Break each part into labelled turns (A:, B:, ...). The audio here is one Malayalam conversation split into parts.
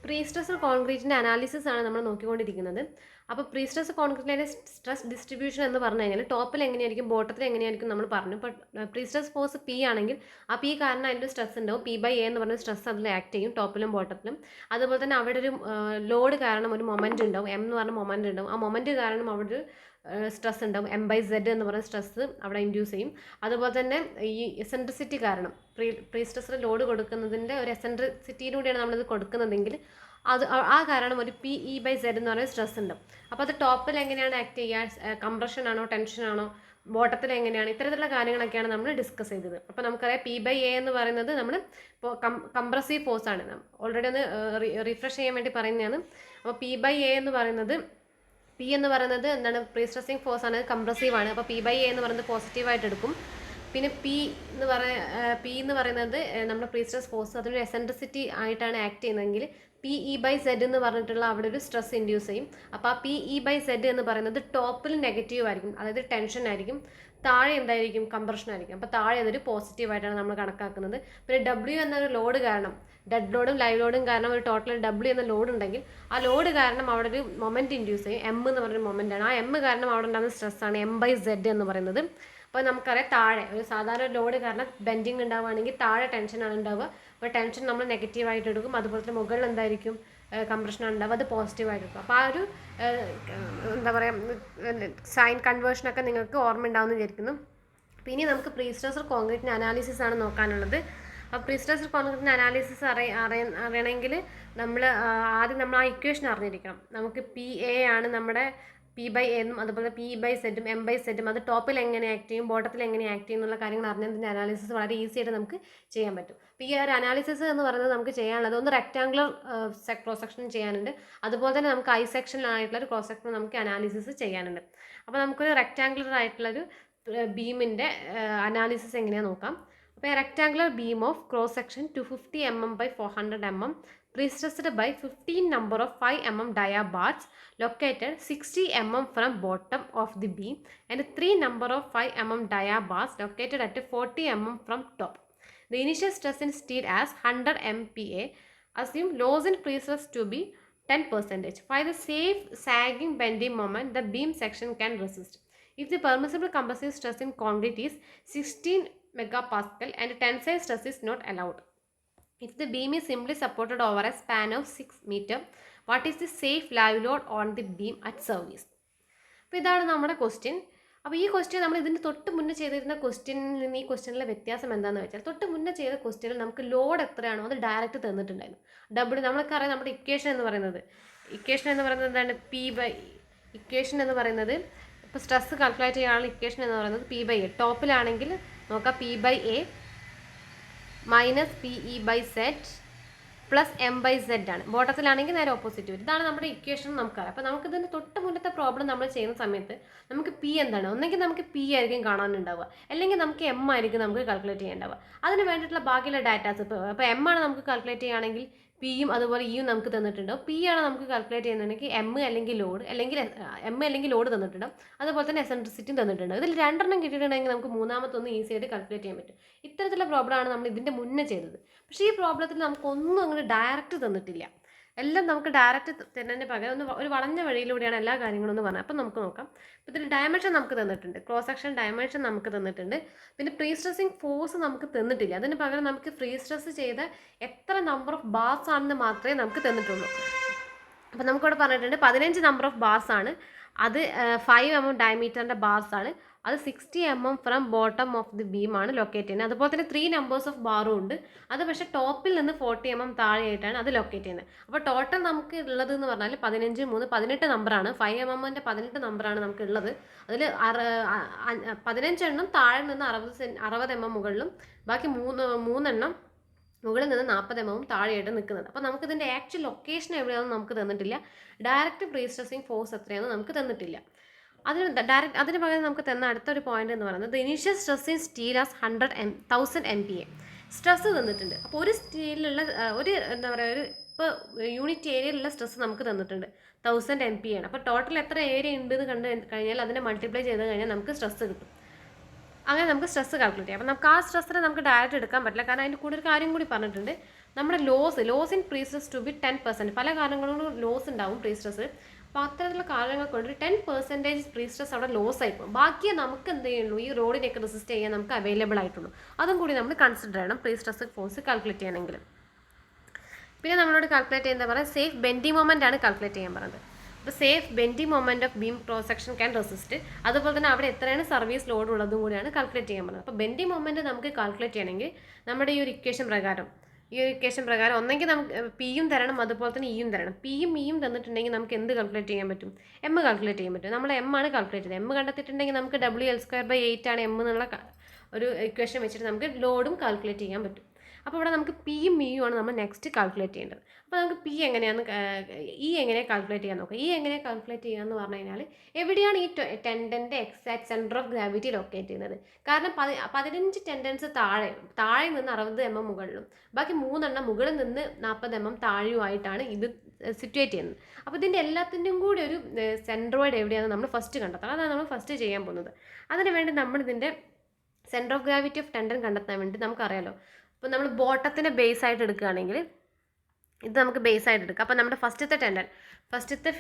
A: പ്രീ സ്ട്രെസ്ഡ് കോൺക്രീറ്റിൻ്റെ അനാലിസിസ് ആണ് നമ്മൾ നോക്കിക്കൊണ്ടിരിക്കുന്നത്. അപ്പോൾ പ്രീ സ്ട്രെസ് കോൺക്രീറ്റിലെ സ്ട്രെസ് ഡിസ്ട്രിബ്യൂഷൻ എന്ന് പറഞ്ഞു കഴിഞ്ഞാൽ ടോപ്പിൽ എങ്ങനെയായിരിക്കും ബോട്ടത്തിൽ എങ്ങനെയായിരിക്കും നമ്മൾ പറഞ്ഞു. ഇപ്പോൾ പ്രീ സ്ട്രെസ് ഫോഴ്സ് പി ആണെങ്കിൽ ആ പി കാരണം അതിൻ്റെ സ്ട്രെസ് ഉണ്ടാവും. P/A എന്ന് പറഞ്ഞ സ്ട്രെസ് അതിൽ ആക്ട് ചെയ്യും ടോപ്പിലും ബോട്ടത്തിലും. അതുപോലെ തന്നെ അവിടെ ഒരു ലോഡ് കാരണം ഒരു മൊമെൻ്റ് ഉണ്ടാവും, എം എന്ന് പറഞ്ഞ മൊമെൻ്റ് ഉണ്ടാവും. ആ മൊമെൻ്റ് കാരണം അവിടെ ഒരു സ്ട്രെസ് ഉണ്ടാവും, M/Z എന്ന് പറയുന്ന സ്ട്രെസ് അവിടെ ഇൻഡ്യൂസ് ചെയ്യും. അതുപോലെ തന്നെ ഈ എസെൻട്രിസിറ്റി കാരണം പ്രീ സ്ട്രെസ്സിൽ ലോഡ് കൊടുക്കുന്നതിൻ്റെ ഒരു എസെൻട്രിസിറ്റിയിലൂടെയാണ് നമ്മളിത് കൊടുക്കുന്നതെങ്കിൽ അത് ആ കാരണം ഒരു PE/Z എന്ന് പറയുന്ന സ്ട്രെസ് ഉണ്ട്. അപ്പോൾ അത് ടോപ്പിൽ എങ്ങനെയാണ് ആക്ട് ചെയ്യുക, കംപ്രഷൻ ആണോ ടെൻഷൻ ആണോ, ബോട്ടത്തിൽ എങ്ങനെയാണ്, ഇത്തരത്തിലുള്ള കാര്യങ്ങളൊക്കെയാണ് നമ്മൾ ഡിസ്കസ് ചെയ്തത്. അപ്പോൾ നമുക്കറിയാം P/A എന്ന് പറയുന്നത് നമ്മൾ ഇപ്പോൾ കംപ്രസീവ് ഫോഴ്സ് ആണ്. ഓൾറെഡി ഒന്ന് റിഫ്രഷ് ചെയ്യാൻ വേണ്ടി പറയുന്നതാണ്. അപ്പോൾ P/A എന്ന് പറയുന്നത് പി എന്ന് പറയുന്നത് എന്താണ്, പ്രീ സ്ട്രെസ്സിങ് ഫോഴ്സ് ആണ്, കംപ്രസീവ് ആണ്. അപ്പോൾ P/A എന്ന് പറയുന്നത് പോസിറ്റീവായിട്ട് എടുക്കും. പിന്നെ പി എന്ന് പറയുന്നത് നമ്മുടെ പ്രീ സ്ട്രെസ് ഫോഴ്സ് അതൊരു എസെൻട്രിസിറ്റി ആയിട്ടാണ് ആക്ട് ചെയ്യുന്നതെങ്കിൽ PE/Z എന്ന് പറഞ്ഞിട്ടുള്ള അവിടെ ഒരു സ്ട്രെസ് ഇൻഡ്യൂസ് ചെയ്യും. അപ്പോൾ ആ PE/Z എന്ന് പറയുന്നത് ടോപ്പിൽ നെഗറ്റീവ് ആയിരിക്കും, അതായത് ടെൻഷൻ ആയിരിക്കും. താഴെ എന്തായിരിക്കും, കംപ്രഷൻ ആയിരിക്കും. അപ്പോൾ താഴെ അതൊരു പോസിറ്റീവായിട്ടാണ് നമ്മൾ കണക്കാക്കുന്നത്. പിന്നെ W എന്നൊരു ലോഡ് കാരണം, ഡെഡ് ലോഡും ലൈവ് ലോഡും കാരണം ഒരു ടോട്ടൽ W എന്ന ലോഡ് ഉണ്ടെങ്കിൽ ആ ലോഡ് കാരണം അവിടെ ഒരു മൊമെൻറ്റ് ഇൻഡ്യൂസ് ചെയ്യും, M എന്ന് പറഞ്ഞൊരു മൊമെൻ്റ് ആണ്. ആ M കാരണം അവിടെ ഉണ്ടാകുന്ന സ്ട്രെസ്സാണ് M/Z എന്ന് പറയുന്നത്. അപ്പോൾ നമുക്കറിയാം താഴെ ഒരു സാധാരണ ലോഡ് കാരണം ബെൻഡിങ് ഉണ്ടാവുകയാണെങ്കിൽ താഴെ ടെൻഷനാണ് ഉണ്ടാവുക. അപ്പോൾ ടെൻഷൻ നമ്മൾ നെഗറ്റീവായിട്ട് എടുക്കും. അതുപോലെ തന്നെ മുകളിൽ എന്തായിരിക്കും, കംപ്രഷനാണ് ഉണ്ടാവുക, അത് പോസിറ്റീവായിട്ട് എടുക്കും. അപ്പോൾ ആ ഒരു എന്താ പറയുക സൈൻ കൺവേർഷനൊക്കെ നിങ്ങൾക്ക് ഓർമ്മ ഉണ്ടാവുമെന്ന് വിചാരിക്കുന്നു. അപ്പോൾ ഇനി നമുക്ക് പ്രീ സ്ട്രെസ്ഡ് കോൺക്രീറ്റിൻ്റെ അനാലിസിസ് ആണ് നോക്കാനുള്ളത്. അപ്പോൾ പ്രീ സ്ട്രെസ്ഡ് കോൺക്രീറ്റിൻ്റെ അനാലിസിസ് അറിയണമെങ്കിൽ നമ്മൾ ആദ്യം നമ്മൾ ആ ഇക്വേഷൻ അറിഞ്ഞിരിക്കണം. നമുക്ക് PA ആണ് നമ്മുടെ P/A എന്നും അതുപോലെ P/Z ഉം M/Z ഉം അത് ടോപ്പിൽ എങ്ങനെ ആക്ട് ചെയ്യും ബോട്ടത്തിൽ എങ്ങനെ ആക്ട് ചെയ്യും എന്നുള്ള കാര്യങ്ങൾ അറിഞ്ഞതിൻ്റെ അനാലിസിസ് വളരെ ഈസി ആയിട്ട് നമുക്ക് ചെയ്യാൻ പറ്റും. അപ്പോൾ ഈ ഒരു അനാലിസിസ് എന്ന് പറയുന്നത് നമുക്ക് ചെയ്യാനുള്ളത് ഒന്ന് റെക്ടാങ്കുലർ ക്രോസ് സെക്ഷൻ ചെയ്യാനുണ്ട്. അതുപോലെ തന്നെ നമുക്ക് ഐ സെക്ഷനിലായിട്ടുള്ള ഒരു ക്രോസ് സെക്ഷൻ നമുക്ക് അനാലിസിസ് ചെയ്യാനുണ്ട്. അപ്പോൾ നമുക്കൊരു റെക്ടാങ്കുലർ ആയിട്ടുള്ളൊരു ബീമിൻ്റെ അനാലിസിസ് എങ്ങനെയാണ് നോക്കാം. അപ്പോൾ rectangular beam of cross section 250 mm by 400 mm pre-stressed by 15 number of 5 mm dia bars located 60 mm from bottom of the beam and 3 number of 5 mm dia bars located at 40 mm from top. The initial stress in steel as 100 MPa. Assume loss in pre-stress to be 10%. Find the safe sagging bending moment the beam section can resist. If the permissible compressive stress in concrete is 16 megapascal and tensile stress is not allowed. If the beam is simply supported over a span of 6 meter, what is the safe live load on the beam at service? അപ്പോൾ ഇതാണ് നമ്മുടെ ക്വസ്റ്റ്യൻ. അപ്പോൾ ഈ ക്വസ്റ്റ്യൻ നമ്മൾ ഇതിന് തൊട്ട് മുന്നേ ചെയ്തിരുന്ന ക്വസ്റ്റ്യനിൽ നിന്ന് ഈ ക്വസ്റ്റ്യനിലെ വ്യത്യാസം എന്താണെന്ന് വെച്ചാൽ തൊട്ട് മുന്നേ ചെയ്ത ക്വസ്റ്റ്യനിൽ നമുക്ക് ലോഡ് എത്രയാണോ അത് ഡയറക്റ്റ് തന്നിട്ടുണ്ടായിരുന്നു. നമ്മൾക്കറിയാം നമ്മുടെ ഇക്വേഷൻ എന്ന് പറയുന്നത് എന്താണ്, ഇക്വേഷൻ എന്ന് പറയുന്നത് ഇപ്പോൾ സ്ട്രെസ് കാൽക്കുലേറ്റ് ചെയ്യാനുള്ള ഇക്വേഷൻ എന്ന് പറയുന്നത് P/A. ടോപ്പിലാണെങ്കിൽ നോക്കാം P/A minus PE/Z plus M/Z ആണ്. ബോട്ടത്തിലാണെങ്കിൽ നേരെ ഓപ്പോസിറ്റ് വരും. ഇതാണ് നമ്മുടെ ഇക്വേഷൻ നമുക്കറിയാം. അപ്പോൾ നമുക്കിതിന് തൊട്ട് മുന്നത്തെ പ്രോബ്ലം നമ്മൾ ചെയ്യുന്ന സമയത്ത് നമുക്ക് P എന്താണ്, ഒന്നെങ്കിൽ നമുക്ക് P ആയിരിക്കും കാണാനുണ്ടാവുക, അല്ലെങ്കിൽ നമുക്ക് M ആയിരിക്കും നമുക്ക് കാൽക്കുലേറ്റ് ചെയ്യാനുണ്ടാവുക. അതിന് വേണ്ടിയിട്ടുള്ള ബാക്കിയുള്ള ഡാറ്റാസ് ഇപ്പോൾ M ആണ് നമുക്ക് കാൽക്കുലേറ്റ് ചെയ്യുകയാണെങ്കിൽ പിയും അതുപോലെ ഇയും നമുക്ക് തന്നിട്ടുണ്ടാവും. P ആണ് നമുക്ക് കാൽക്കുലേറ്റ് ചെയ്യുന്നുണ്ടെങ്കിൽ M അല്ലെങ്കിൽ ലോഡ് തന്നിട്ടുണ്ടാവും. അതുപോലെ തന്നെ എസെൻട്രിസിറ്റിയും തന്നിട്ടുണ്ട്. ഇതിൽ രണ്ടെണ്ണം കിട്ടിയിട്ടുണ്ടെങ്കിൽ നമുക്ക് മൂന്നാമത്തൊന്ന് ഈസി ആയിട്ട് കാൽക്കുലേറ്റ് ചെയ്യാൻ പറ്റും. ഇത്തരത്തിലുള്ള പ്രോബ്ലമാണ് നമ്മൾ ഇതിൻ്റെ മുന്നേ ചെയ്തത്. പക്ഷേ ഈ പ്രോബ്ലത്തിൽ നമുക്കൊന്നും അങ്ങനെ ഡയറക്റ്റ് തന്നിട്ടില്ല. എല്ലാം നമുക്ക് ഡയറക്റ്റ് തരുന്നതിന് പകരം ഒരു വളഞ്ഞ വഴിയിലൂടെയാണ് എല്ലാ കാര്യങ്ങളും എന്ന് പറഞ്ഞത്. അപ്പം നമുക്ക് നോക്കാം. അപ്പോൾ ഇതിൽ ഡയമെൻഷൻ നമുക്ക് തന്നിട്ടുണ്ട്, ക്രോസ് സെക്ഷൻ ഡയമെൻഷൻ നമുക്ക് തന്നിട്ടുണ്ട്. പിന്നെ പ്രീ സ്ട്രെസ്സിങ് ഫോഴ്സ് നമുക്ക് തന്നിട്ടില്ല. അതിന് പകരം നമുക്ക് പ്രീ സ്ട്രെസ് ചെയ്ത എത്ര നമ്പർ ഓഫ് ബാർസ് ആണെന്ന് മാത്രമേ നമുക്ക് തന്നിട്ടുള്ളൂ. അപ്പോൾ നമുക്കിവിടെ പറഞ്ഞിട്ടുണ്ട് 15 നമ്പർ ഓഫ് ബാർസ് ആണ്. അത് 5 mm ഡയമീറ്ററിൻ്റെ ബാർസ് ആണ്. അത് 60 mm from bottom of the beam ആണ് ലൊക്കേറ്റ് ചെയ്യുന്നത്. അതുപോലെ തന്നെ 3 നമ്പേഴ്സ് ഓഫ് ബാറും ഉണ്ട്. അത് പക്ഷേ ടോപ്പിൽ നിന്ന് 40 mm താഴെയായിട്ടാണ് അത് ലൊക്കേറ്റ് ചെയ്യുന്നത്. അപ്പോൾ ടോട്ടൽ നമുക്ക് ഉള്ളത് എന്ന് പറഞ്ഞാൽ 15 3 18 നമ്പറാണ്. 5 mm 18 നമ്പറാണ് നമുക്ക് ഉള്ളത്. അതിൽ 15 എണ്ണം താഴെ നിന്ന് 60 mm മുകളിലും ബാക്കി 3 എണ്ണം മുകളിൽ നിന്ന് 40 mm താഴെയായിട്ട് നിൽക്കുന്നത്. അപ്പോൾ നമുക്കിതിൻ്റെ ആക്ച്വൽ ലൊക്കേഷൻ എവിടെയാണെന്ന് നമുക്ക് തന്നിട്ടില്ല. ഡയറക്റ്റ് പ്രീ സ്ട്രെസ്സിങ് ഫോഴ്സ് എത്രയാണെന്ന് നമുക്ക് തന്നിട്ടില്ല. അതിന് പകരം നമുക്ക് തന്ന അടുത്തൊരു പോയിന്റ് എന്ന് പറയുന്നത് the initial stress in steel as 1000 MPa. Stress തന്നിട്ടുണ്ട്. അപ്പോൾ ഒരു സ്റ്റീലിലുള്ള ഒരു എന്താ പറയുക ഒരു ഇപ്പോൾ യൂണിറ്റ് ഏരിയയിലുള്ള സ്ട്രെസ് നമുക്ക് തന്നിട്ടുണ്ട് 1000 MPa ആണ്. അപ്പോൾ ടോട്ടൽ എത്ര ഏരിയ ഉണ്ടെന്ന് കണ്ടു കഴിഞ്ഞാൽ അതിനെ മൾട്ടിപ്ലൈ ചെയ്ത് കഴിഞ്ഞാൽ നമുക്ക് സ്ട്രെസ് കിട്ടും. അങ്ങനെ നമുക്ക് സ്ട്രെസ് കാൽക്കുലേറ്റ് ചെയ്യാം. അപ്പോൾ നമുക്ക് ആ സ്ട്രെസ്സിനെ നമുക്ക് ഡയറക്റ്റ് എടുക്കാൻ പറ്റില്ല, കാരണം അതിൻ്റെ കൂടെ ഒരു കാര്യം കൂടി പറഞ്ഞിട്ടുണ്ട്. നമ്മുടെ loss in prestress to be 10%. പല കാരണങ്ങളും ലോസ് ഉണ്ടാവും പ്രീ സ്ട്രെസ്. അപ്പോൾ അത്തരത്തിലുള്ള കാരണങ്ങൾ കൊണ്ട് 10% പ്രീ സ്ട്രെസ് അവിടെ ലോസ് ആയിപ്പോകും. ബാക്കിയേ നമുക്ക് എന്ത് ചെയ്യുള്ളൂ, ഈ റോഡിനെയൊക്കെ റെസിസ്റ്റ് ചെയ്യാൻ നമുക്ക് അവൈലബിൾ ആയിട്ടുള്ളൂ. അതും കൂടി നമ്മൾ കൺസിഡർ ചെയ്യണം പ്രീ സ്ട്രെസ് ഫോഴ്സ് കാൽക്കുലേറ്റ് ചെയ്യണമെങ്കിൽ. പിന്നെ നമ്മളോട് കാൽക്കുലേറ്റ് ചെയ്യുന്ന പറയുക സേഫ് ബെൻഡിങ് മൊമെൻ്റ് ആണ് കാൽക്കുലേറ്റ് ചെയ്യാൻ പറയുന്നത്. അപ്പോൾ safe bending moment of beam cross section can resist, അതുപോലെ തന്നെ അവിടെ എത്രയാണ് സർവീസ് ലോഡ് ഉള്ളതും കൂടിയാണ് കാൽക്കുലേറ്റ് ചെയ്യാൻ പറയുന്നത്. അപ്പോൾ ബെൻഡിങ് മൊമെൻ്റ് നമുക്ക് കാൽക്കുലേറ്റ് ചെയ്യണമെങ്കിൽ നമ്മുടെ ഈ ഒരു ഇക്വേഷൻ പ്രകാരം ഒന്നെങ്കിൽ നമുക്ക് പിയും തരണം, അതുപോലെ തന്നെ ഇയും തരണം. പിയും ഇയും തന്നിട്ടുണ്ടെങ്കിൽ നമുക്ക് എന്ത് കാൽക്കുലേറ്റ് ചെയ്യാൻ പറ്റും, എം കാൽക്കുലേറ്റ് ചെയ്യാൻ പറ്റും. നമ്മൾ എം ആണ് കാൽക്കുലേറ്റ് ചെയ്തത്. എം കണ്ടെത്തിയിട്ടുണ്ടെങ്കിൽ നമുക്ക് WL²/8 ആണ് എം എന്നുള്ള ഒരു ഇക്വേഷൻ വെച്ചിട്ട് നമുക്ക് ലോഡും കാൽക്കുലേറ്റ് ചെയ്യാൻ പറ്റും. അപ്പോൾ ഇവിടെ നമുക്ക് പിയും ഇയും ആണ് നമ്മൾ നെക്സ്റ്റ് കാൽക്കുലേറ്റ് ചെയ്യേണ്ടത്. അപ്പോൾ നമുക്ക് പി എങ്ങനെയാണ് എങ്ങനെയാണ് കാൽക്കുലേറ്റ് ചെയ്യാൻ നോക്കാം. എങ്ങനെ കാൽക്കുലേറ്റ് ചെയ്യുക എന്ന് പറഞ്ഞു കഴിഞ്ഞാൽ എവിടെയാണ് ഈ ടെൻഡൻ്റെ exact centre of gravity locate ചെയ്യുന്നത്. കാരണം 15 ടെൻഡൻസ് താഴെ നിന്ന് 60 mm മുകളിലും ബാക്കി 3 മുകളിൽ നിന്ന് 40 mm താഴെയുമായിട്ടാണ് ഇത് സിറ്റുവേറ്റ് ചെയ്യുന്നത്. അപ്പോൾ ഇതിൻ്റെ എല്ലാത്തിൻ്റെയും കൂടി ഒരു സെൻട്രോയിഡ് എവിടെയാണ് നമ്മൾ ഫസ്റ്റ് കണ്ടെത്തണം. അതാണ് നമ്മൾ ഫസ്റ്റ് ചെയ്യാൻ പോകുന്നത്. അതിന് വേണ്ടി നമ്മളിതിൻ്റെ centre of gravity of tendon കണ്ടെത്താൻ വേണ്ടി നമുക്കറിയാലോ. അപ്പോൾ നമ്മൾ ബോട്ടത്തിനെ ബേസ് ആയിട്ട് എടുക്കുകയാണെങ്കിൽ ഇത് നമുക്ക് ബേസ് ആയിട്ട് എടുക്കാം. അപ്പോൾ നമ്മുടെ ഫസ്റ്റത്തെ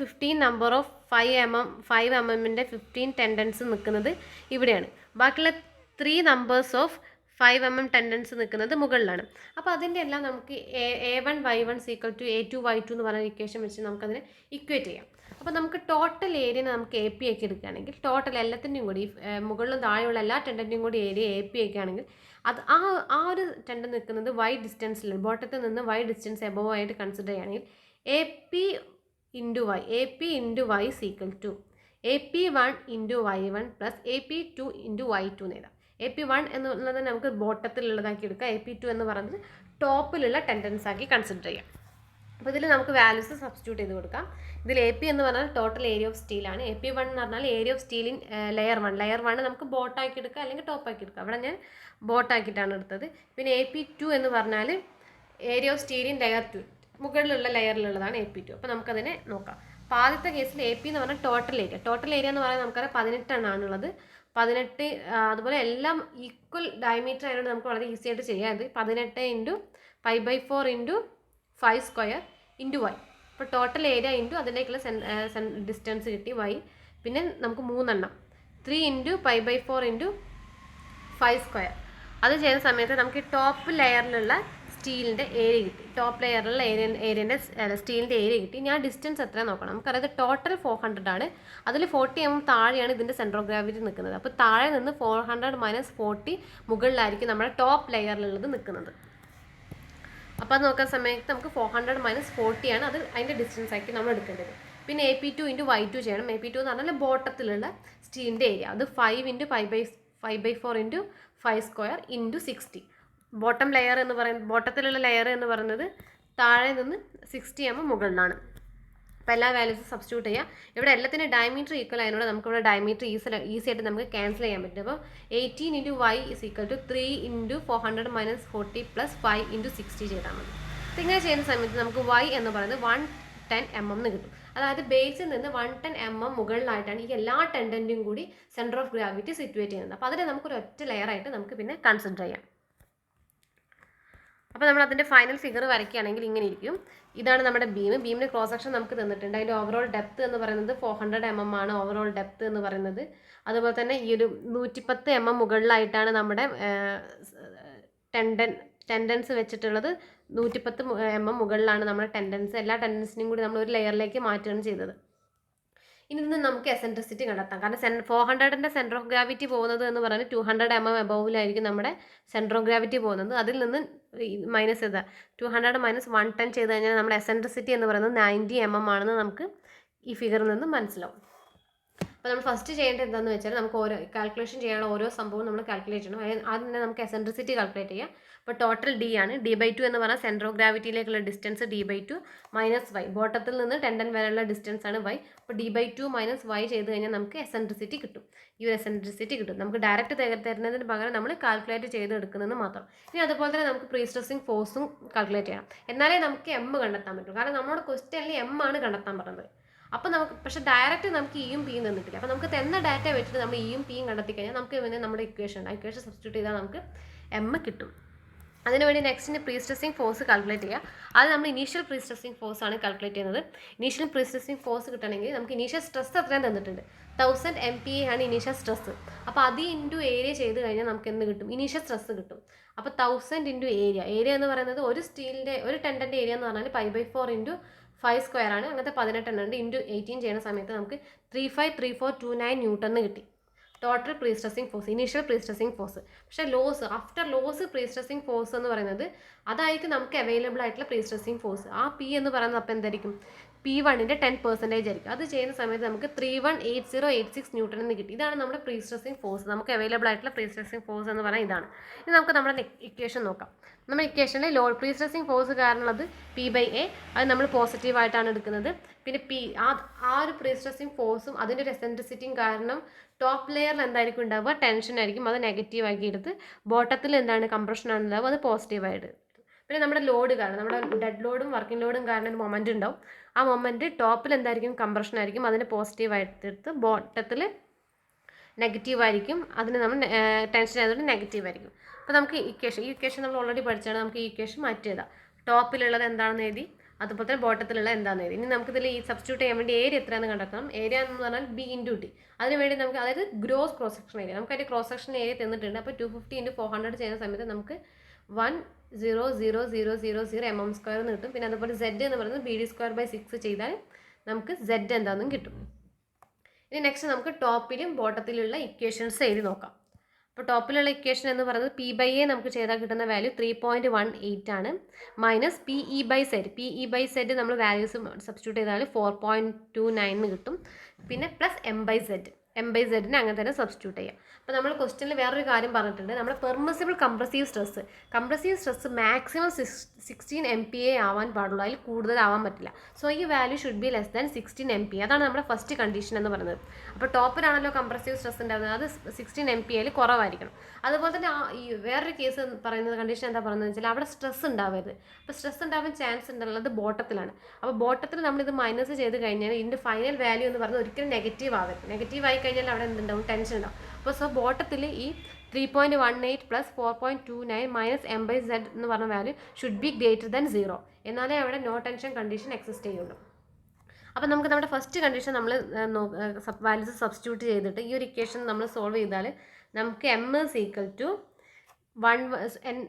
A: 15 നമ്പർ ഓഫ് 5 mm 15 ടെൻഡൻസ് നിൽക്കുന്നത് ഇവിടെയാണ്. ബാക്കിയുള്ള 3 നമ്പേഴ്സ് ഓഫ് 5 mm ടെൻഡൻസ് നിൽക്കുന്നത് മുകളിലാണ്. അപ്പോൾ അതിൻ്റെ എല്ലാം നമുക്ക് A1 Y1 = A2 Y2 എന്ന് പറയുന്ന ഇക്വേഷൻ വെച്ച് നമുക്കതിനെ ഇക്വേറ്റ് ചെയ്യാം. അപ്പോൾ നമുക്ക് ടോട്ടൽ ഏരിയ നമുക്ക് AP ആക്കി എടുക്കുകയാണെങ്കിൽ ടോട്ടൽ എല്ലാത്തിൻ്റെയും കൂടി മുകളിലും താഴെയുള്ള എല്ലാ ടെൻഡൻ്റെയും കൂടി ഏരിയ AP ആക്കുകയാണെങ്കിൽ അത് ആ ഒരു ടെൻഡൻ നിൽക്കുന്നത് Y ഡിസ്റ്റൻസിൽ, ബോട്ടത്തിൽ നിന്ന് Y ഡിസ്റ്റൻസ് എബോവ് ആയിട്ട് കൺസിഡർ ചെയ്യുകയാണെങ്കിൽ AP × Y = AP1 × Y1 + AP2 × Y2 എന്ന് എഴുതാം. AP1 എന്നുള്ളത് നമുക്ക് ബോട്ടത്തിലുള്ളതാക്കി എടുക്കാം. AP2 എന്ന് പറയുന്നത് ടോപ്പിലുള്ള ടെൻഡൻസ് ആക്കി കൺസിഡർ ചെയ്യാം. അപ്പോൾ ഇതിൽ നമുക്ക് വാല്യൂസ് സബ്സ്റ്റിറ്റ്യൂട്ട് ചെയ്ത് കൊടുക്കാം. ഇതിൽ AP എന്ന് പറഞ്ഞാൽ ടോട്ടൽ ഏരിയ ഓഫ് സ്റ്റീലാണ്. AP1 എന്ന് പറഞ്ഞാൽ area of steel in layer 1 നമുക്ക് ബോട്ടാക്കി എടുക്കാം അല്ലെങ്കിൽ ടോപ്പാക്കി എടുക്കാം. അവിടെ ഞാൻ ബോട്ടാക്കിയിട്ടാണ് എടുത്തത്. പിന്നെ AP2 എന്ന് പറഞ്ഞാൽ area of steel in layer 2 മുകളിലുള്ള ലെയറിലുള്ളതാണ് AP2. അപ്പോൾ നമുക്കതിനെ നോക്കാം. അപ്പോൾ ആദ്യത്തെ കേസിൽ AP എന്ന് പറഞ്ഞാൽ ടോട്ടൽ ഏരിയ എന്ന് പറയുന്നത് നമുക്കറിയാം 18 ആണുള്ളത്. 18 അതുപോലെ എല്ലാം ഈക്വൽ ഡയമീറ്റർ ആയതുകൊണ്ട് നമുക്ക് വളരെ ഈസി ആയിട്ട് ചെയ്യാം. ഇത് 18 × π/4 × 5² × Y. അപ്പോൾ ടോട്ടൽ ഏരിയ ഇൻറ്റു അതിലേക്കുള്ള ഡിസ്റ്റൻസ് കിട്ടി Y. പിന്നെ നമുക്ക് 3 3 × π/4 × 5². അത് ചെയ്യുന്ന സമയത്ത് നമുക്ക് ടോപ്പ് ലെയറിലുള്ള സ്റ്റീലിൻ്റെ ഏരിയ കിട്ടി. ടോപ്പ് ലെയറിലുള്ള ഏരിയൻ്റെ സ്റ്റീലിൻ്റെ ഏരിയ കിട്ടി. ഞാൻ ഡിസ്റ്റൻസ് എത്ര നോക്കണം. നമുക്കറിയാം ടോട്ടൽ 400 ആണ്. അതിൽ 40 mm താഴെയാണ് ഇതിൻ്റെ സെൻറ്റർ ഓഫ് ഗ്രാവിറ്റി നിൽക്കുന്നത്. അപ്പോൾ താഴെ നിന്ന് 400 - 40 മുകളിലായിരിക്കും നമ്മുടെ ടോപ്പ് ലെയറിലുള്ളത് നിൽക്കുന്നത്. അപ്പോൾ അത് നോക്കുന്ന സമയത്ത് നമുക്ക് 400 - 40 ആണ് അത് അതിൻ്റെ ഡിസ്റ്റൻസ് ആക്കി നമ്മൾ എടുക്കേണ്ടത്. പിന്നെ AP2 × Y2 ചെയ്യണം. AP2 എന്ന് പറഞ്ഞാൽ ബോട്ടത്തിലുള്ള സ്റ്റീലിൻ്റെ ഏരിയ അത് 5 × π/4 × 5² × 60. ബോട്ടം ലെയർ എന്ന് പറയുന്നത് ബോട്ടത്തിലുള്ള ലെയർ എന്ന് പറയുന്നത് താഴെ നിന്ന് 60 mm മുകളിലാണ്. അപ്പോൾ എല്ലാ വാല്യൂസും സബ്സ്റ്റിറ്റ്യൂട്ട് ചെയ്യുക. ഇവിടെ എല്ലാത്തിനും ഡയമീറ്റർ ഈക്വൽ ആയതുകൊണ്ട് നമുക്കിവിടെ ഡയമീറ്റർ ഈസി ആയിട്ട് നമുക്ക് ക്യാൻസൽ ചെയ്യാൻ പറ്റും. അപ്പോൾ 18 × Y = 3 × 400 - 40 + 5 × 60 ചെയ്താൽ മതി. അപ്പോൾ ഇങ്ങനെ ചെയ്യുന്ന സമയത്ത് നമുക്ക് Y എന്ന് പറയുന്നത് 110 mm എന്ന് കിട്ടും. അതായത് ബേസിൽ നിന്ന് 110 mm മുകളിലായിട്ടാണ് ഈ എല്ലാ ടെൻഡൻ്റും കൂടി സെൻറ്റർ ഓഫ് ഗ്രാവിറ്റി സിറ്റുവേറ്റ് ചെയ്യുന്നത്. അപ്പോൾ അതിനെ നമുക്കൊരു ഒറ്റ ലെയറായിട്ട് നമുക്ക് പിന്നെ കൺസിഡർ ചെയ്യാം. അപ്പോൾ നമ്മൾ അതിൻ്റെ ഫൈനൽ ഫിഗർ വരയ്ക്കുകയാണെങ്കിൽ ഇങ്ങനെ ഇരിക്കും. ഇതാണ് നമ്മുടെ ബീമിൻ്റെ ക്രോസ് സെക്ഷൻ നമുക്ക് തന്നിട്ടുണ്ട്. അതിൻ്റെ ഓവറോൾ ഡെപ്ത് എന്ന് പറയുന്നത് 400 mm ആണ് ഓവറോൾ ഡെപ്ത് എന്ന് പറയുന്നത്. അതുപോലെ തന്നെ ഈ ഒരു 110 mm മുകളിലായിട്ടാണ് നമ്മുടെ ടെൻഡൻസ് വെച്ചിട്ടുള്ളത്. 110 mm മുകളിലാണ് നമ്മുടെ ടെൻഡൻസ്. എല്ലാ ടെൻഡൻസിനും കൂടി നമ്മൾ ഒരു ലെയറിലേക്ക് മാറ്റുകയാണ് ചെയ്തത്. ഇനി നിന്ന് നമുക്ക് എസെൻട്രിസിറ്റി കണ്ടെത്താം. കാരണം 400ൻ്റെ സെൻറ്റർ ഓഫ് ഗ്രാവിറ്റി പോകുന്നത് എന്ന് പറയുന്നത് 200 mm എബോവിലായിരിക്കും നമ്മുടെ സെൻറ്റർ ഓഫ് ഗ്രാവിറ്റി പോകുന്നത്. അതിൽ നിന്ന് മൈനസ് ചെയ്താൽ 200 - 110 ചെയ്ത് കഴിഞ്ഞാൽ നമ്മുടെ എസെൻട്രിസിറ്റി എന്ന് പറയുന്നത് 90 mm ആണെന്ന് നമുക്ക് ഈ ഫിഗറിൽ നിന്ന് മനസ്സിലാവും. അപ്പോൾ നമ്മൾ ഫസ്റ്റ് ചെയ്യേണ്ടത് എന്താണെന്ന് വെച്ചാൽ നമുക്ക് ഓരോ കാൽക്കുലേഷൻ ചെയ്യാനുള്ള ഓരോ സംഭവം നമ്മൾ കാൽക്കുലേറ്റ് ചെയ്യണം. ആദ്യം തന്നെ നമുക്ക് എസെൻട്രിസിറ്റി കാൽക്കുലേറ്റ് ചെയ്യാം. അപ്പോൾ ടോട്ടൽ D ആണ്. D/2 എന്ന് പറഞ്ഞാൽ സെൻറ്റർ ഓഫ് ഗ്രാവിറ്റിയിലേക്കുള്ള ഡിസ്റ്റൻസ് D/2 - Y. ബോട്ടത്തിൽ നിന്ന് ടെൻഡൻ വരെയുള്ള ഡിസ്റ്റൻസ് ആണ് Y. അപ്പോൾ D/2 - Y ചെയ്ത് കഴിഞ്ഞാൽ നമുക്ക് എസെൻട്രിസിറ്റി കിട്ടും. ഈ ഒരു എസെൻട്രിസിറ്റി കിട്ടും. നമുക്ക് ഡയറക്റ്റ് തരുന്നതിന് പകരം നമ്മൾ കാൽക്കുലേറ്റ് ചെയ്ത് എടുക്കുന്നതെന്ന് മാത്രം. ഇനി അതുപോലെ തന്നെ നമുക്ക് പ്രീ സ്ട്രെസ്സിങ് ഫോഴ്സും കാൽക്കുലേറ്റ് ചെയ്യണം. എന്നാലേ നമുക്ക് M കണ്ടെത്താൻ പറ്റും. കാരണം നമ്മുടെ ക്വസ്റ്റ്യനിൽ M ആണ് കണ്ടെത്താൻ പറഞ്ഞത്. അപ്പോൾ നമുക്ക് പക്ഷേ ഡയറക്റ്റ് നമുക്ക് ഇയും പിയും തന്നിട്ടില്ല. അപ്പോൾ നമുക്ക് തന്ന ഡാറ്റ വെച്ചിട്ട് നമ്മൾ ഇയും പിയും കണ്ടെത്തി കഴിഞ്ഞാൽ നമുക്ക് പിന്നെ നമ്മുടെ ഇക്വേഷൻ സബ്സ്റ്റിറ്റ്യൂട്ട് ചെയ്താൽ നമുക്ക് M കിട്ടും. അതിനുവേണ്ടി നെക്സ്റ്റിന് പ്രീ സ്ട്രെസ്സിങ് ഫോഴ്സ് കാൽക്കുലേറ്റ് ചെയ്യുക. അത് നമ്മൾ ഇനീഷ്യൽ പ്രീ സ്ട്രെസ്സിങ് ഫോഴ്സ് ആണ് കാൽക്കുലേറ്റ് ചെയ്യുന്നത്. ഇനീഷ്യൽ പ്രീ സ്ട്രെസ്സിങ് ഫോഴ്സ് കിട്ടണമെങ്കിൽ നമുക്ക് ഇനീഷ്യൽ സ്ട്രെസ് എത്രയും തന്നിട്ടുണ്ട്, 1000 MPa ആണ് ഇനീഷ്യൽ സ്ട്രെസ്. അപ്പോൾ അത് ഇൻറ്റു ഏരിയ ചെയ്ത് കഴിഞ്ഞാൽ നമുക്ക് എന്ത് കിട്ടും, ഇനീഷ്യൽ സ്ട്രെസ് കിട്ടും. അപ്പോൾ 1000 ഇൻറ്റു ഏരിയ എന്ന് പറയുന്നത് ഒരു ടെൻഡൻ്റെ ഏരിയ എന്ന് പറഞ്ഞാൽ π/4 ഇൻറ്റു 5 സ്ക്വയർ ആണ്. അങ്ങനത്തെ 18 എണ്ണം ഉണ്ട്. ഇൻറ്റു 18 ചെയ്യുന്ന സമയത്ത് നമുക്ക് 353429 ന്യൂട്ടൺ കിട്ടി total prestressing force, initial prestressing force. പക്ഷേ after loss prestressing force എന്ന് പറയുന്നത് അതായിരിക്കും നമുക്ക് അവൈലബിൾ ആയിട്ടുള്ള പ്രീ സ്ട്രെസ്സിങ് ഫോഴ്സ്. ആ പി എന്ന് പറയുന്നത് അപ്പോൾ എന്തായിരിക്കും, P1ൻ്റെ 10% ആയിരിക്കും. അത് ചെയ്യുന്ന സമയത്ത് നമുക്ക് 318086 ന്യൂട്ടൺ എന്ന് കിട്ടി. ഇതാണ് നമ്മുടെ പ്രീ സ്ട്രെസ്സിങ് ഫോഴ്സ്, നമുക്ക് അവൈലബിൾ ആയിട്ടുള്ള പ്രീ സ്ട്രെസ്സിങ് ഫോഴ്സ് എന്ന് പറയുന്നത് ഇതാണ്. ഇനി നമുക്ക് നമ്മുടെ ഇക്വേഷൻ നോക്കാം. നമ്മുടെ ഇക്വേഷനിൽ ലോഡ് പ്രീ സ്ട്രെസ്സിങ് ഫോഴ്സ് കാരണമുള്ളത് P/A, അത് നമ്മൾ പോസിറ്റീവായിട്ടാണ് എടുക്കുന്നത്. പിന്നെ ആ ഒരു പ്രീ സ്ട്രെസ്സിങ് ഫോഴ്സും അതിൻ്റെ ഒരു എസെൻട്രിസിറ്റിയും കാരണം ടോപ്പ് ലെയറിൽ എന്തായിരിക്കും ഉണ്ടാവുക, ടെൻഷൻ ആയിരിക്കും, അത് നെഗറ്റീവ് ആക്കി എടുത്ത് ബോട്ടത്തിൽ എന്താണ് കംപ്രഷൻ ആണ് ഉണ്ടാവുക, അത് പോസിറ്റീവായിട്ട്. പിന്നെ നമ്മുടെ ലോഡ് കാരണം, നമ്മുടെ ഡെഡ് ലോഡും വർക്കിംഗ് ലോഡും കാരണം ഒരു മൊമെൻറ്റ് ഉണ്ടാവും. ആ മൊമെൻറ്റ് ടോപ്പിൽ എന്തായിരിക്കും, കംപ്രഷൻ ആയിരിക്കും, അതിന് പോസിറ്റീവായിട്ട് എടുത്ത് ബോട്ടത്തിൽ നെഗറ്റീവ് ആയിരിക്കും, അതിന് നമ്മൾ ടെൻഷൻ ആയതുകൊണ്ട് നെഗറ്റീവ് ആയിരിക്കും. അപ്പോൾ നമുക്ക് ഈ ഇക്വേഷൻ നമ്മൾ ഓൾറെഡി പഠിച്ചാണ്. നമുക്ക് ഈ ഇക്വേഷൻ മാറ്റി എഴുതാം. ടോപ്പിലുള്ളത് എന്താണെന്ന് എഴുതി, അതുപോലെ തന്നെ ബോട്ടത്തിലുള്ള എന്താണെന്ന് എഴുതി. ഇനി നമുക്കിതിൽ ഈ സബ്സ്റ്റിറ്റ്യൂട്ട് ചെയ്യാൻ വേണ്ടി ഏരിയ എത്രയാണെന്ന് കണ്ടെത്തണം. ഏരിയ എന്ന് പറഞ്ഞാൽ B/T. അതിനുവേണ്ടി നമുക്ക് അതായത് ക്രോസ് സെക്ഷൻ ഏരിയ, നമുക്ക് അതിൻ്റെ ക്രോസ് സെക്ഷൻ ഏരിയ തന്നിട്ടുണ്ട്. അപ്പോൾ 250 × 400 ചെയ്യുന്ന സമയത്ത് നമുക്ക് 100,000 mm² എന്ന് കിട്ടും. പിന്നെ അതുപോലെ Z എന്ന് പറയുന്നത് BD²/6 ചെയ്താൽ നമുക്ക് Z എന്താണെന്നും കിട്ടും. ഇനി നെക്സ്റ്റ് നമുക്ക് ടോപ്പിലും ബോട്ടത്തിലുള്ള ഇക്വേഷൻസ് എഴുതി നോക്കാം. അപ്പോൾ ടോപ്പിലുള്ള ഇക്വേഷൻ എന്ന് പറയുന്നത് P/A നമുക്ക് ചെയ്താൽ കിട്ടുന്ന വാല്യൂ 3.18 ആണ്, മൈനസ് PE/Z നമ്മൾ വാല്യൂസ് സബ്സ്റ്റിറ്റ്യൂട്ട് ചെയ്താൽ 4.29 കിട്ടും. പിന്നെ പ്ലസ് M/Zന് അങ്ങനെ തന്നെ സബ്സ്റ്റിറ്റ്യൂട്ട് ചെയ്യാം. അപ്പോൾ നമ്മൾ ക്വസ്റ്റ്യനിൽ വേറൊരു കാര്യം പറഞ്ഞിട്ടുണ്ട്, നമ്മുടെ permissible compressive stress maximum 16 MPa ആവാൻ പാടുള്ളൂ, അതിൽ കൂടുതലാവാൻ പറ്റില്ല. സോ ഈ value should be less than 16 MPa. അതാണ് നമ്മുടെ ഫസ്റ്റ് കണ്ടീഷൻ എന്ന് പറയുന്നത്. അപ്പോൾ ടോപ്പിലാണല്ലോ കംപ്രസീവ് സ്ട്രെസ് ഉണ്ടാകുന്നത്, അത് 16 MPa കുറവായിരിക്കണം. അതുപോലെ തന്നെ ഈ വേറൊരു കേസ് പറയുന്നത് കണ്ടീഷൻ എന്താ പറയുന്നത് വെച്ചാൽ അവിടെ സ്ട്രെസ് ഉണ്ടാവരുത്. അപ്പോൾ സ്ട്രെസ് ഉണ്ടാവാൻ ചാൻസ് ഉണ്ടുള്ളത് ബോട്ടത്തിലാണ്. അപ്പോൾ ബോട്ടത്തിൽ നമ്മളിത് മൈനസ് ചെയ്ത് കഴിഞ്ഞാൽ ഇതിൻ്റെ ഫൈനൽ വാല്യൂ എന്ന് പറയുന്നത് ഒരിക്കലും നെഗറ്റീവ് ആവരുത്. നെഗറ്റീവ് ആയി കഴിഞ്ഞാൽ അവിടെ എന്തുണ്ടാവും, ടെൻഷൻ ഉണ്ടാവും. അപ്പോൾ സോ ബോട്ടത്തിൽ ഈ 3.18 പ്ലസ് 4.29 മൈനസ് M/Z എന്ന് പറഞ്ഞ value should be greater than 0, എന്നാലേ അവിടെ നോ ടെൻഷൻ കണ്ടീഷൻ എക്സിസ്റ്റ് ചെയ്യുള്ളൂ. അപ്പോൾ നമുക്ക് നമ്മുടെ ഫസ്റ്റ് കണ്ടീഷൻ നമ്മൾ വാല്യൂസ് സബ്സ്റ്റിറ്റ്യൂട്ട് ചെയ്തിട്ട് ഈ ഒരു ഇക്വേഷൻ നമ്മൾ സോൾവ് ചെയ്താൽ നമുക്ക് M = 1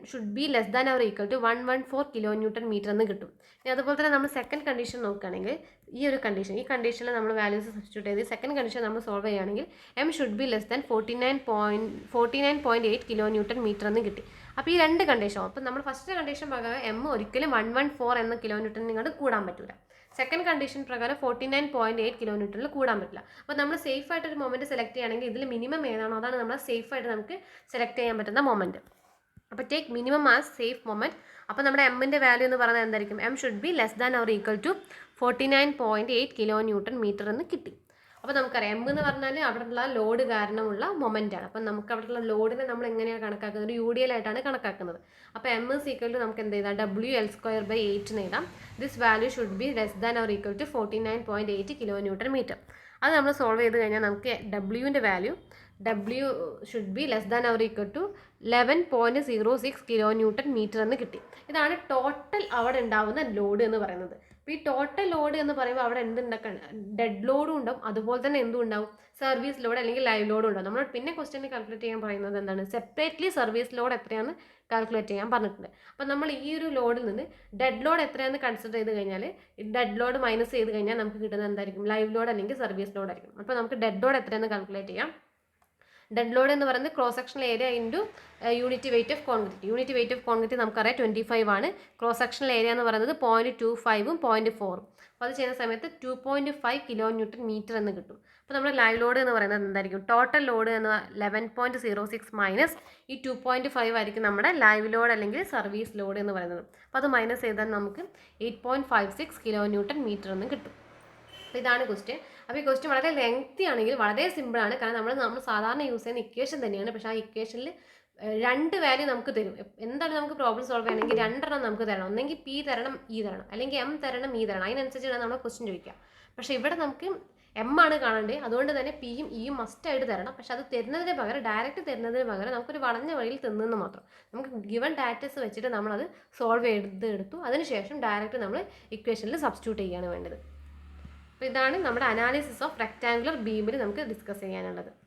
A: should be less than or equal to 114 kN/m എന്ന് കിട്ടും. ഇനി അതുപോലെ തന്നെ നമ്മൾ സെക്കൻഡ് കണ്ടീഷൻ നോക്കുകയാണെങ്കിൽ ഈ കണ്ടീഷനിൽ നമ്മൾ വാല്യൂസ് സബ്സ്റ്റിറ്റ്യൂട്ട് ചെയ്ത് സെക്കൻഡ് കണ്ടീഷൻ നമ്മൾ സോൾവ് ചെയ്യുകയാണെങ്കിൽ M should be less than 49.8 kN/m എന്ന് കിട്ടി. അപ്പോൾ ഈ രണ്ട് കണ്ടീഷൻ, അപ്പോൾ നമ്മൾ ഫസ്റ്റ് കണ്ടീഷൻ പ്രകാരം M ഒരിക്കലും 114 എന്ന kN കൂടാൻ പറ്റില്ല. സെക്കൻഡ് കണ്ടീഷൻ പ്രകാരം 49.8 kN കൂടാൻ പറ്റില്ല. അപ്പോൾ നമ്മൾ സേഫ് ആയിട്ടൊരു മൊമെൻറ്റ് സെലക്ട് ചെയ്യുകയാണെങ്കിൽ ഇതിൽ മിനിമം ഏതാണോ അതാണ് നമ്മൾ സേഫ് ആയിട്ട് നമുക്ക് സെലക്ട് ചെയ്യാൻ പറ്റുന്ന മൊമെൻറ്റ്. അപ്പോൾ take minimum as safe moment. അപ്പോൾ നമ്മുടെ എമ്മിൻ്റെ വാല്യൂ എന്ന് പറയുന്നത് എന്തായിരിക്കും, M should be less than or equal to 49.8 kN/m എന്ന് കിട്ടി. അപ്പോൾ നമുക്കറിയാം M എന്ന് പറഞ്ഞാൽ അവിടെയുള്ള ലോഡ് കാരണമുള്ള മൊമെൻ്റാണ്. അപ്പം നമുക്ക് അവിടെയുള്ള ലോഡിനെ നമ്മൾ എങ്ങനെയാണ് കണക്കാക്കുന്നത്, ഒരു UDL ആയിട്ടാണ് കണക്കാക്കുന്നത്. അപ്പോൾ M = നമുക്ക് എന്ത് ചെയ്താൽ WL²/8 എന്ന് എഴുതാം. This value should be less than or equal to 49.8 kN/m. അത് നമ്മൾ സോൾവ് ചെയ്ത് കഴിഞ്ഞാൽ നമുക്ക് Wൻ്റെ value W should be less than or equal to 11.06 kN/m എന്ന് കിട്ടി. ഇതാണ് ടോട്ടൽ അവിടെ ഉണ്ടാവുന്ന ലോഡ് എന്ന് പറയുന്നത്. അപ്പോൾ ഈ ടോട്ടൽ ലോഡ് എന്ന് പറയുമ്പോൾ അവിടെ എന്തുണ്ടാക്കണം, ഡെഡ് ലോഡും ഉണ്ടാവും, അതുപോലെ തന്നെ എന്തും ഉണ്ടാവും, സർവീസ് ലോഡ് അല്ലെങ്കിൽ ലൈവ് ലോഡും ഉണ്ടാവും. നമ്മൾ പിന്നെ ക്വസ്റ്റ്യനിൽ കാൽക്കുലേറ്റ് ചെയ്യാൻ പറയുന്നത് എന്താണ്, സെപ്പറേറ്റ്ലി സർവീസ് ലോഡ് എത്രയാണെന്ന് കാൽക്കുലേറ്റ് ചെയ്യാൻ പറഞ്ഞിട്ടുണ്ട്. അപ്പോൾ നമ്മൾ ഈ ഒരു ലോഡിൽ നിന്ന് ഡെഡ് ലോഡ് എത്രയാണെന്ന് കൺസിഡർ ചെയ്ത് കഴിഞ്ഞാൽ ഡെഡ് ലോഡ് മൈനസ് ചെയ്ത് കഴിഞ്ഞാൽ നമുക്ക് കിട്ടുന്നത് എന്തായിരിക്കും, ലൈവ് ലോഡ് അല്ലെങ്കിൽ സർവീസ് ലോഡ് ആയിരിക്കും. അപ്പോൾ നമുക്ക് ഡെഡ് ലോഡ് എത്രയാണെന്ന് കാൽക്കുലേറ്റ് ചെയ്യാം. ഡെഡ് ലോഡ് എന്ന് പറയുന്നത് cross section area into unit weight of concrete നമുക്കറിയാം 25 ആണ്. ക്രോസ് സെക്ഷൻ ഏരിയ എന്ന് പറയുന്നത് 0.25 0.4. അപ്പോൾ അത് ചെയ്യുന്ന സമയത്ത് 2.5 kN/m എന്ന് കിട്ടും. അപ്പോൾ നമ്മുടെ ലൈവ് ലോഡ് എന്ന് പറയുന്നത് എന്തായിരിക്കും, ടോട്ടൽ ലോഡ് എന്ന് 11.06 മൈനസ് ഈ 2.5 ആയിരിക്കും നമ്മുടെ ലൈവ് ലോഡ് അല്ലെങ്കിൽ സർവീസ് ലോഡ് എന്ന് പറയുന്നത്. അപ്പോൾ അത് മൈനസ് ചെയ്താൽ നമുക്ക് 8.56 kN/m എന്ന് കിട്ടും. അപ്പോൾ ഇതാണ് ക്വസ്റ്റ്യൻ. അപ്പോൾ ഈ ക്വസ്റ്റ്യൻ വളരെ ലെങ്തി ആണെങ്കിൽ വളരെ സിമ്പിളാണ്, കാരണം നമ്മൾ സാധാരണ യൂസ് ചെയ്യുന്ന ഇക്വേഷൻ തന്നെയാണ്. പക്ഷേ ആ ഇക്വേഷനിൽ രണ്ട് വാല്യൂ നമുക്ക് തരും. എന്താണ് നമുക്ക് പ്രോബ്ലം സോൾവ് ചെയ്യണമെങ്കിൽ രണ്ടെണ്ണം നമുക്ക് തരണം. ഒന്നെങ്കിൽ P തരണം, E തരണം, അല്ലെങ്കിൽ M തരണം, E തരണം. അതിനനുസരിച്ചാണ് നമ്മൾ ക്വസ്റ്റ്യൻ ചോദിക്കുക. പക്ഷേ ഇവിടെ നമുക്ക് എം ആണ് കാണേണ്ടത്. അതുകൊണ്ട് തന്നെ പിയും ഇയും മസ്റ്റായിട്ട് തരണം. പക്ഷെ അത് തരുന്നതിന് പകരം, ഡയറക്റ്റ് തരുന്നതിന് പകരം നമുക്കൊരു വളഞ്ഞ വഴിയിൽ തന്നെന്ന് മാത്രം. നമുക്ക് ഗിവൺ ഡാറ്റസ് വെച്ചിട്ട് നമ്മളത് സോൾവ് ചെയ്തെടുത്തു. അതിനുശേഷം ഡയറക്റ്റ് നമ്മൾ ഇക്വേഷനിൽ സബ്സ്റ്റിറ്റ്യൂട്ട് ചെയ്യുകയാണ് വേണ്ടത്. അപ്പോൾ ഇതാണ് നമ്മുടെ അനാലിസിസ് ഓഫ് റെക്ടാങ്കുലർ ബീമിൽ നമുക്ക് ഡിസ്കസ് ചെയ്യാനുള്ളത്.